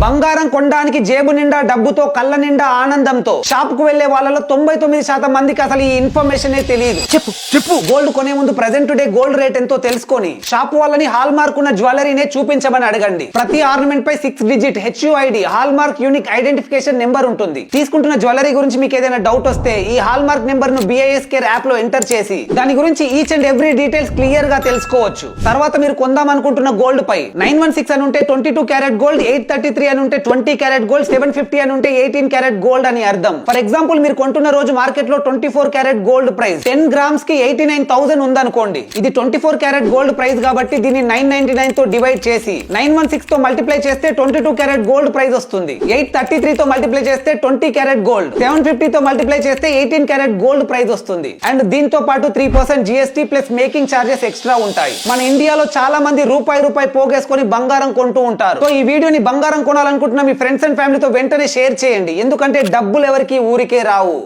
బంగారం కొనడానికి జేబు నిండా డబ్బుతో కళ్ళ నిండా ఆనందంతో షాప్ కు వెళ్లే వాళ్ళలో 99% మందికి అసలు ఈ ఇన్ఫర్మేషన్ తెలియదు. చెప్పు గోల్డ్ కొనే ముందు ప్రెజెంట్ డే గోల్డ్ రేట్ ఎంతో తెలుసుకొని షాప్ వాళ్ళని హాల్ మార్క్ ఉన్న జ్యువెలరీనే చూపించమని అడగండి. ప్రతి ఆర్నమెంట్ పై 6 digit HUID hall mark unique identification number ఉంటుంది. తీసుకుంటున్న జ్యువెలరీ గురించి మీకు ఏదైనా డౌట్ వస్తే ఈ హాల్ మార్క్ నెంబర్ ను BIS కేర్ యాప్ లో ఎంటర్ చేసి దాని గురించి each and every details clear గా తెలుసుకోవచ్చు. తర్వాత మీరు కొందాం అనుకుంటున్న గోల్డ్ పై 916 అని ఉంటే 22 క్యారెట్ గోల్డ్, 833 అని ఉంటే 20 క్యారెట్ గోల్డ్, 750 అని ఉంటే 18 క్యారెట్ గోల్డ్ అని అర్థం. ఫర్ ఎగ్జాంపుల్ మీరు కొంటున్న రోజు మార్కెట్ లో 24 క్యారెట్ గోల్డ్ ప్రైస్ 10 గ్రామ్స్ కి 89,000 ఉందనుకోండి. ఇది 24 క్యారెట్ గోల్డ్ ప్రైస్ కాబట్టి దీన్ని 999 తో డివైడ్ చేసి 916 తో మల్టిప్లై చేస్తే 22 క్యారెట్ గోల్డ్ ప్రైస్ వస్తుంది. 833 తో మల్టిప్లై చేస్తే 20 క్యారెట్ గోల్డ్, 750 తో మల్టిప్లై చేస్తే 18 క్యారెట్ గోల్డ్ ప్రైస్ వస్తుంది. అండ్ దీంతో పాటు 3% GST plus making charges extra ఉంటాయి. మన ఇండియాలో చాలా మంది రూపాయి పోగేసుకొని బంగారం కొంటూ ఉంటారు. సో ఈ వీడియోని బంగారం కొనాలనుకుంటున్న మీ ఫ్రెండ్స్ అండ్ ఫ్యామిలీతో వెంటనే షేర్ చేయండి. ఎందుకంటే డబ్బులు ఎవరికి ఊరికే రావు.